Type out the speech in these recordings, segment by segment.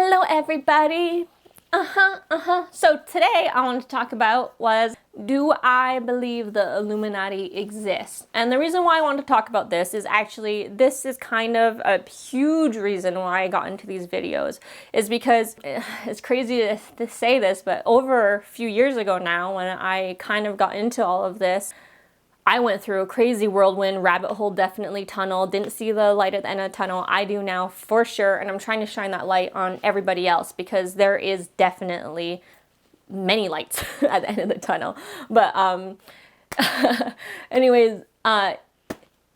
Hello everybody. So today I wanted to talk about was, do I believe the Illuminati exists? And the reason why I wanted to talk about this is actually, this is kind of a huge reason why I got into these videos, is because it's crazy to say this, but over a few years ago now, when I kind of got into all of this, I went through a crazy whirlwind, rabbit hole, definitely tunnel, didn't see the light at the end of the tunnel. I do now for sure, and I'm trying to shine that light on everybody else because there is definitely many lights at the end of the tunnel. But anyways,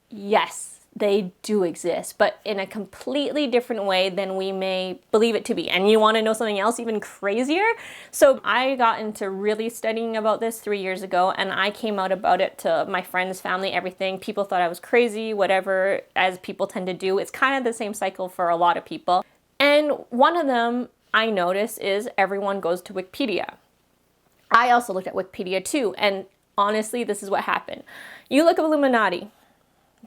yes, they do exist, but in a completely different way than we may believe it to be. And you want to know something else even crazier? So I got into really studying about this 3 years ago, and I came out about it to my friends, family, everything. People thought I was crazy, whatever, as people tend to do. It's kind of the same cycle for a lot of people. And one of them I notice is everyone goes to Wikipedia. I also looked at Wikipedia too, and honestly, this is what happened. You look at Illuminati.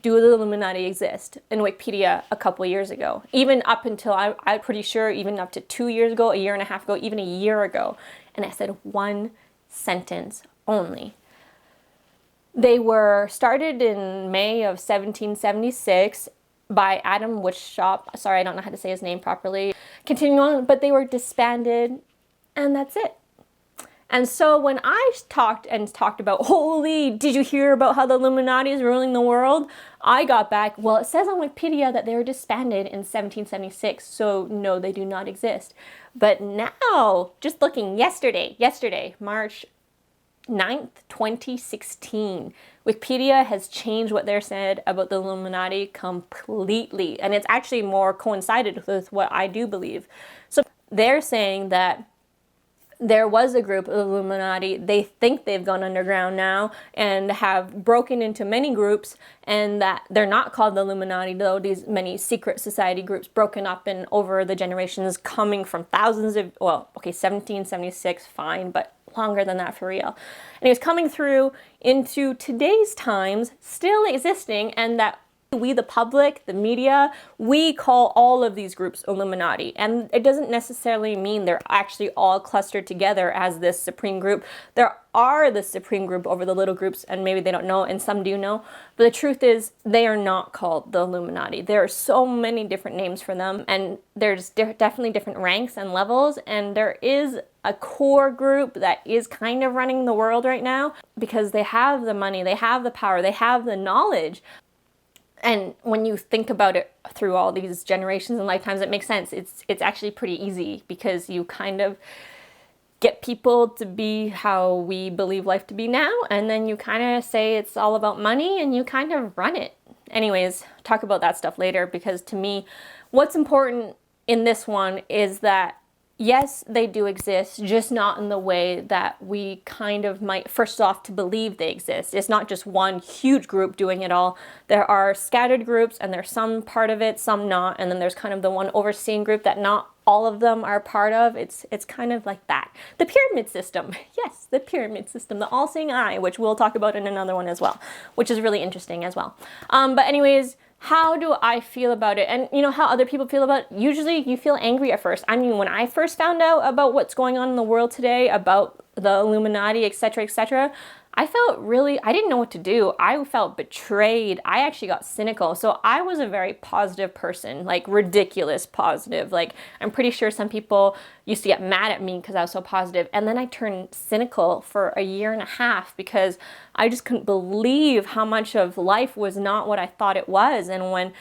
Do the Illuminati exist? In Wikipedia a couple years ago, even up until I'm pretty sure even up to 2 years ago, a year and a half ago, even a year ago, and it said one sentence only. They were started in May of 1776 by Adam Weishaupt. Sorry, I don't know how to say his name properly. Continuing on, but they were disbanded, and that's it. And so when I talked about, holy, did you hear about how the Illuminati is ruling the world? I got back, well, it says on Wikipedia that they were disbanded in 1776, so no, they do not exist. But now, just looking yesterday, March 9th, 2016, Wikipedia has changed what they're said about the Illuminati completely. And it's actually more coincided with what I do believe. So they're saying that there was a group of Illuminati. They think they've gone underground now and have broken into many groups, and that they're not called the Illuminati, though these many secret society groups broken up in over the generations, coming from thousands of, well, okay, 1776, fine, but longer than that for real. And it was coming through into today's times, still existing, and that we, the public, the media, we call all of these groups Illuminati. And it doesn't necessarily mean they're actually all clustered together as this supreme group. There are the supreme group over the little groups, and maybe they don't know, and some do know. But the truth is, they are not called the Illuminati. There are so many different names for them, and there's definitely different ranks and levels, and there is a core group that is kind of running the world right now because they have the money, they have the power, they have the knowledge. And when you think about it through all these generations and lifetimes, it makes sense. It's actually pretty easy because you kind of get people to be how we believe life to be now, and then you kind of say it's all about money and you kind of run it. Anyways, talk about that stuff later, because to me, what's important in this one is that yes, they do exist, just not in the way that we kind of might first off to believe they exist. It's not just one huge group doing it all. There are scattered groups, and there's some part of it, some not, and then there's kind of the one overseeing group that not all of them are part of. It's kind of like that. The pyramid system. Yes, the pyramid system, the all-seeing eye, which we'll talk about in another one as well, which is really interesting as well. But anyways, how do I feel about it? And you know how other people feel about it? Usually you feel angry at first. I mean, when I first found out about what's going on in the world today, about the Illuminati, etc., I felt really, I didn't know what to do. I felt betrayed. I actually got cynical. So I was a very positive person, like ridiculous positive. Like, I'm pretty sure some people used to get mad at me because I was so positive. And then I turned cynical for a year and a half because I just couldn't believe how much of life was not what I thought it was. And when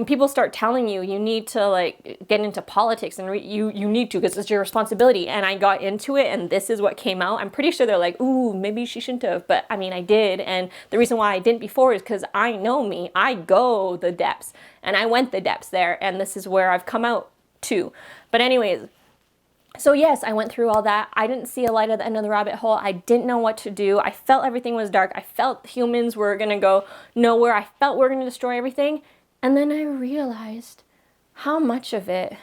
people start telling you, you need to like get into politics, and you need to, because it's your responsibility. And I got into it, and this is what came out. I'm pretty sure they're like, ooh, maybe she shouldn't have. But I mean, I did. And the reason why I didn't before is because I know me. I go the depths, and I went the depths there. And this is where I've come out to. But anyways, so yes, I went through all that. I didn't see a light at the end of the rabbit hole. I didn't know what to do. I felt everything was dark. I felt humans were going to go nowhere. I felt we're going to destroy everything. And then I realized how much of it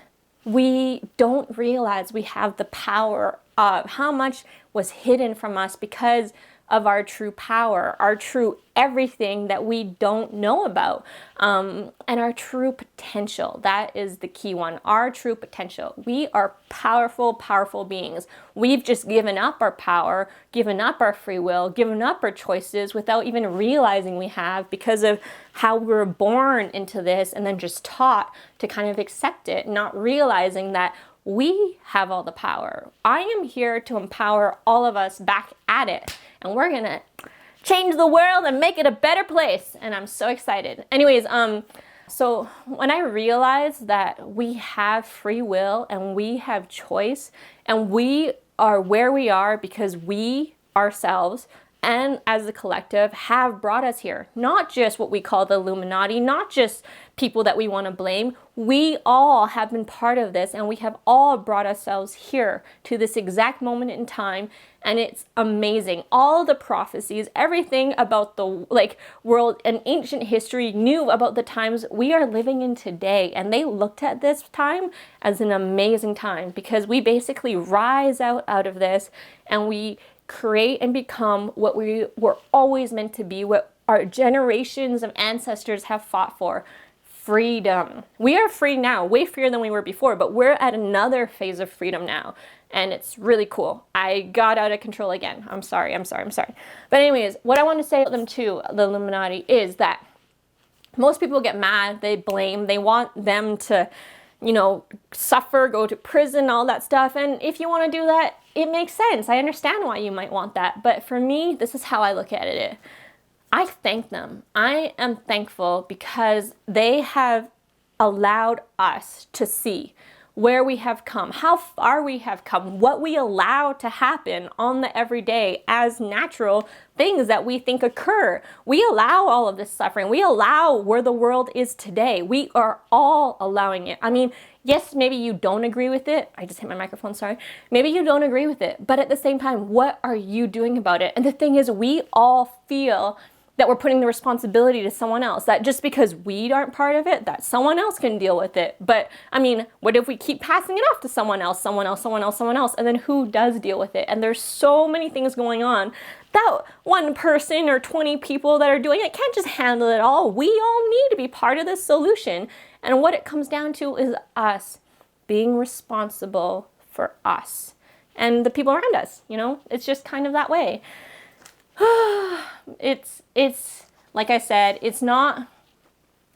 we don't realize we have the power of, how much was hidden from us because of our true power, our true everything that we don't know about, and our true potential. That is the key one, our true potential. We are powerful, powerful beings. We've just given up our power, given up our free will, given up our choices without even realizing we have, because of how we were born into this and then just taught to kind of accept it, not realizing that we have all the power. I am here to empower all of us back at it, and we're gonna change the world and make it a better place. And I'm so excited. Anyways, so when I realized that we have free will and we have choice, and we are where we are because we ourselves and as a collective have brought us here, not just what we call the Illuminati, not just people that we want to blame. We all have been part of this, and we have all brought ourselves here to this exact moment in time, and it's amazing. All the prophecies, everything about the world and ancient history knew about the times we are living in today, and they looked at this time as an amazing time, because we basically rise out of this, and we create and become what we were always meant to be, what our generations of ancestors have fought for. Freedom. We are free now, way freer than we were before, but we're at another phase of freedom now, and it's really cool. I got out of control again. I'm sorry. But anyways, what I want to say about them too, the Illuminati, is that most people get mad, they blame, they want them to, suffer, go to prison, all that stuff. And if you want to do that, it makes sense. I understand why you might want that. But for me, this is how I look at it. I thank them. I am thankful because they have allowed us to see where we have come, how far we have come, what we allow to happen on the everyday as natural things that we think occur. We allow all of this suffering. We allow where the world is today. We are all allowing it. I mean, yes, maybe you don't agree with it. I just hit my microphone, sorry. Maybe you don't agree with it, but at the same time, what are you doing about it? And the thing is, we all feel that we're putting the responsibility to someone else, that just because we aren't part of it, that someone else can deal with it. But I mean, what if we keep passing it off to someone else, and then who does deal with it? And there's so many things going on that one person or 20 people that are doing it can't just handle it all. We all need to be part of this solution. And what it comes down to is us being responsible for us and the people around us. It's just kind of that way. It's like I said, it's not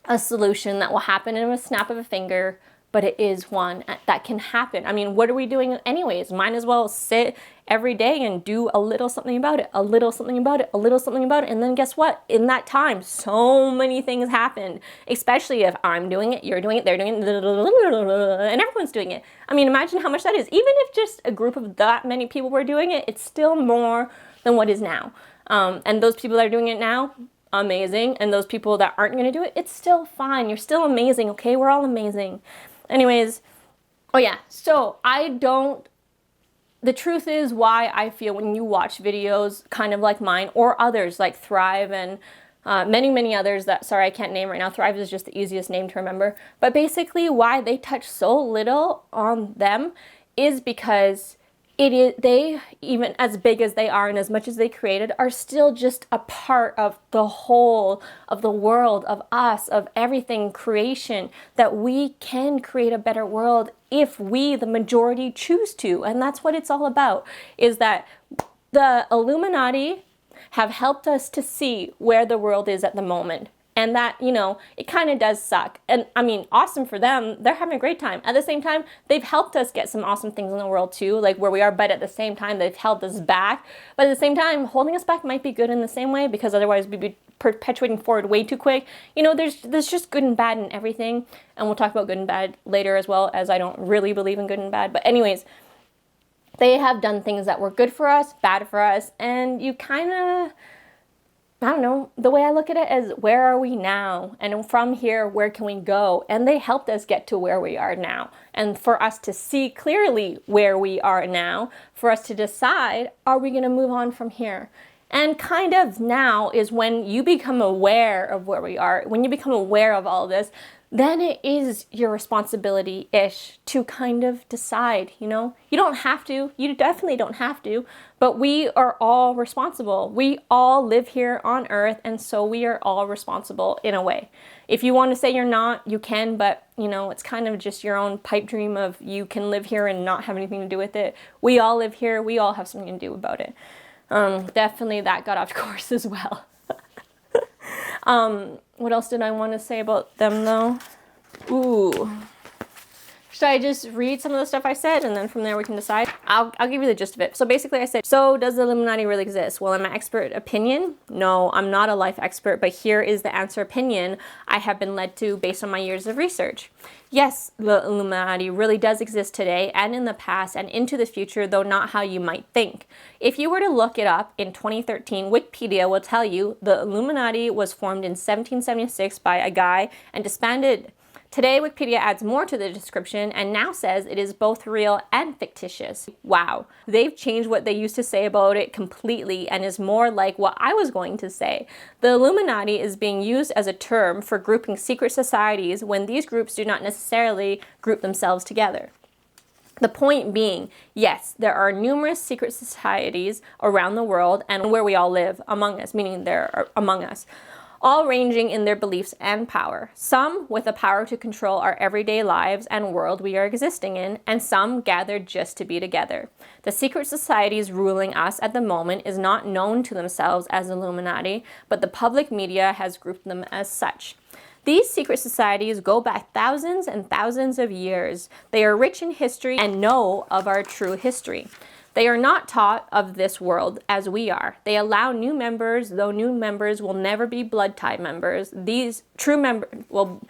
a solution that will happen in a snap of a finger, but it is one that can happen. I mean, what are we doing anyways? Might as well sit every day and do a little something about it, a little something about it, a little something about it. And then guess what? In that time, so many things happened, especially if I'm doing it, you're doing it, they're doing it, and everyone's doing it. I mean, imagine how much that is. Even if just a group of that many people were doing it, it's still more than what is now. And those people that are doing it now, amazing. And those people that aren't going to do it, it's still fine. You're still amazing, okay? We're all amazing. Anyways, oh yeah, so the truth is why I feel when you watch videos kind of like mine or others like Thrive and many, many others that, sorry, I can't name right now. Thrive is just the easiest name to remember. But basically why they touch so little on them is because they, even as big as they are and as much as they created, are still just a part of the whole of the world, of us, of everything, creation, that we can create a better world if we, the majority, choose to. And that's what it's all about, is that the Illuminati have helped us to see where the world is at the moment. And that, it kind of does suck. And I mean, awesome for them. They're having a great time. At the same time, they've helped us get some awesome things in the world too, like where we are. But at the same time, they've held us back. But at the same time, holding us back might be good in the same way, because otherwise we'd be perpetuating forward way too quick. There's just good and bad in everything. And we'll talk about good and bad later, as well, as I don't really believe in good and bad. But anyways, they have done things that were good for us, bad for us. And you kind of, I don't know, the way I look at it is, where are we now? And from here, where can we go? And they helped us get to where we are now. And for us to see clearly where we are now, for us to decide, are we going to move on from here? And kind of now is when you become aware of where we are, when you become aware of all this, then it is your responsibility-ish to kind of decide, you know? You don't have to, you definitely don't have to, but we are all responsible. We all live here on Earth, and so we are all responsible in a way. If you want to say you're not, you can, but you know, it's kind of just your own pipe dream of you can live here and not have anything to do with it. We all live here, we all have something to do about it. Definitely that got off course as well. What else did I want to say about them though? Ooh. Should I just read some of the stuff I said and then from there we can decide? I'll give you the gist of it. So basically I said, so does the Illuminati really exist? Well, in my expert opinion, no, I'm not a life expert, but here is the answer opinion I have been led to based on my years of research. Yes, the Illuminati really does exist today and in the past and into the future, though not how you might think. If you were to look it up in 2013, Wikipedia will tell you the Illuminati was formed in 1776 by a guy and disbanded. Today, Wikipedia adds more to the description and now says it is both real and fictitious. Wow, they've changed what they used to say about it completely and is more like what I was going to say. The Illuminati is being used as a term for grouping secret societies when these groups do not necessarily group themselves together. The point being, yes, there are numerous secret societies around the world and where we all live among us, meaning they're among us, all ranging in their beliefs and power. Some with the power to control our everyday lives and world we are existing in, and some gathered just to be together. The secret societies ruling us at the moment is not known to themselves as Illuminati, but the public media has grouped them as such. These secret societies go back thousands and thousands of years. They are rich in history and know of our true history. They are not taught of this world as we are. They allow new members, though new members will never be blood tie members. These true members will...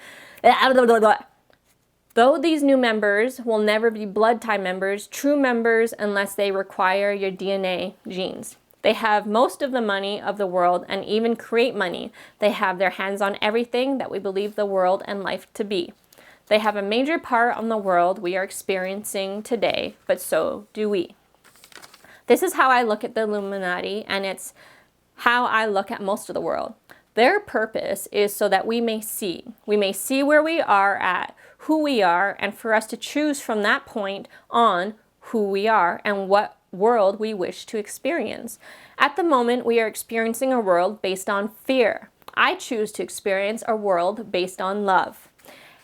Though these new members will never be blood tie members, true members unless they require your DNA genes. They have most of the money of the world and even create money. They have their hands on everything that we believe the world and life to be. They have a major part on the world we are experiencing today, but so do we. This is how I look at the Illuminati, and it's how I look at most of the world. Their purpose is so that we may see. We may see where we are at, who we are, and for us to choose from that point on who we are and what world we wish to experience. At the moment, we are experiencing a world based on fear. I choose to experience a world based on love.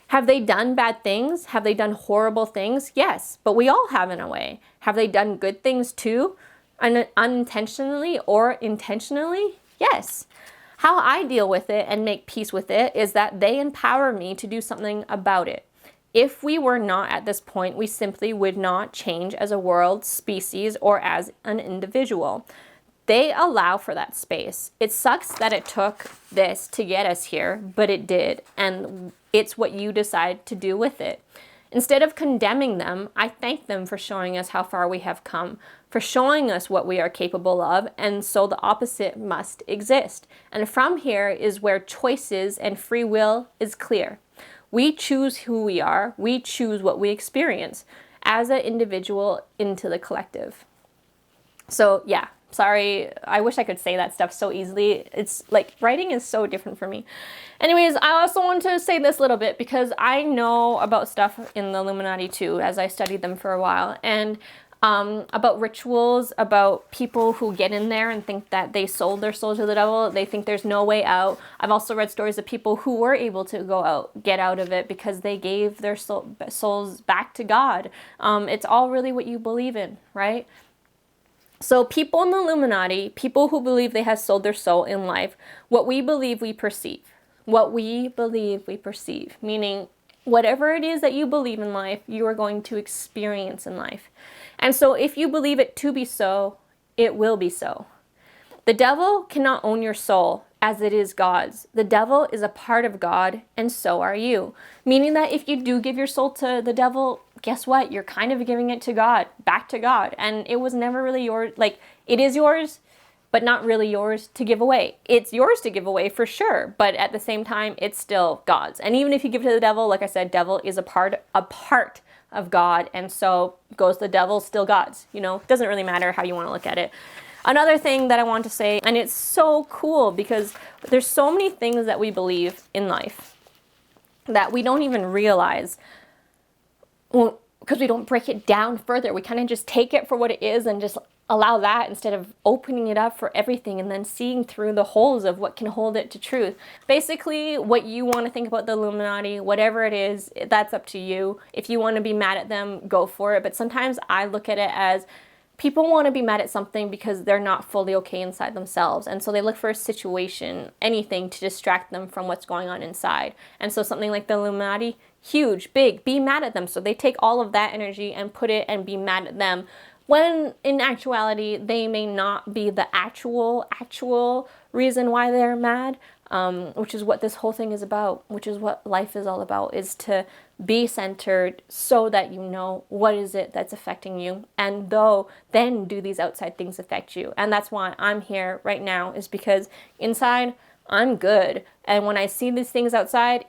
Have they done bad things? Have they done horrible things? Yes, but we all have in a way. Have they done good things too? Unintentionally or intentionally? Yes. How I deal with it and make peace with it is that they empower me to do something about it. If we were not at this point, we simply would not change as a world, species, or as an individual. They allow for that space. It sucks that it took this to get us here, but it did, and it's what you decide to do with it. Instead of condemning them, I thank them for showing us how far we have come, for showing us what we are capable of, and so the opposite must exist. And from here is where choices and free will is clear. We choose who we are, we choose what we experience as an individual into the collective. So yeah, sorry, I wish I could say that stuff so easily. It's like, writing is so different for me. Anyways, I also want to say this little bit because I know about stuff in the Illuminati too, as I studied them for a while, and about rituals, about people who get in there and think that they sold their soul to the devil. They think there's no way out. I've also read stories of people who were able to get out of it because they gave their souls back to God. It's all really what you believe in, right? So people in the Illuminati, people who believe they have sold their soul in life, what we believe we perceive. What we believe we perceive, meaning whatever it is that you believe in life, you are going to experience in life. And so if you believe it to be so, it will be so. The devil cannot own your soul as it is God's. The devil is a part of God, and so are you. Meaning that if you do give your soul to the devil, guess what? You're kind of giving it to God, back to God. And it was never really yours. Like, it is yours, but not really yours to give away. It's yours to give away for sure, but at the same time, it's still God's. And even if you give it to the devil, like I said, devil is a part of God, and so goes the devil, still God's. You know, doesn't really matter how you want to look at it. Another thing that I want to say, and it's so cool because there's so many things that we believe in life that we don't even realize, well, because we don't break it down further. We kind of just take it for what it is and just allow that instead of opening it up for everything and then seeing through the holes of what can hold it to truth. Basically, what you want to think about the Illuminati, whatever it is, that's up to you. If you want to be mad at them, go for it. But sometimes I look at it as people want to be mad at something because they're not fully okay inside themselves. And so they look for a situation, anything to distract them from what's going on inside. And so something like the Illuminati, huge, big, be mad at them. So they take all of that energy and put it and be mad at them, when in actuality, they may not be the actual reason why they're mad, which is what this whole thing is about, which is what life is all about, is to be centered so that you know what is it that's affecting you, and then do these outside things affect you. And that's why I'm here right now, is because inside I'm good. And when I see these things outside,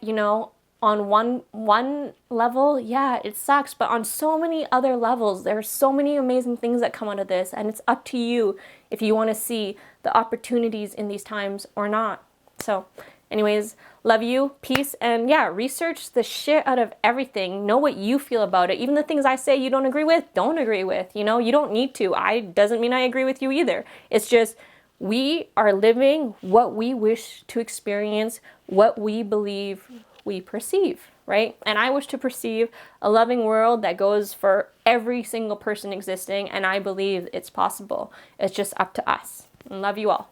on one level, yeah, it sucks, but on so many other levels, there are so many amazing things that come out of this, and it's up to you if you want to see the opportunities in these times or not. So anyways, love you, peace, and yeah, research the shit out of everything. Know what you feel about it. Even the things I say you don't agree with, you don't need to. Doesn't mean I agree with you either. It's just, we are living what we wish to experience, what we believe we perceive, right? And I wish to perceive a loving world that goes for every single person existing, and I believe it's possible. It's just up to us. And love you all.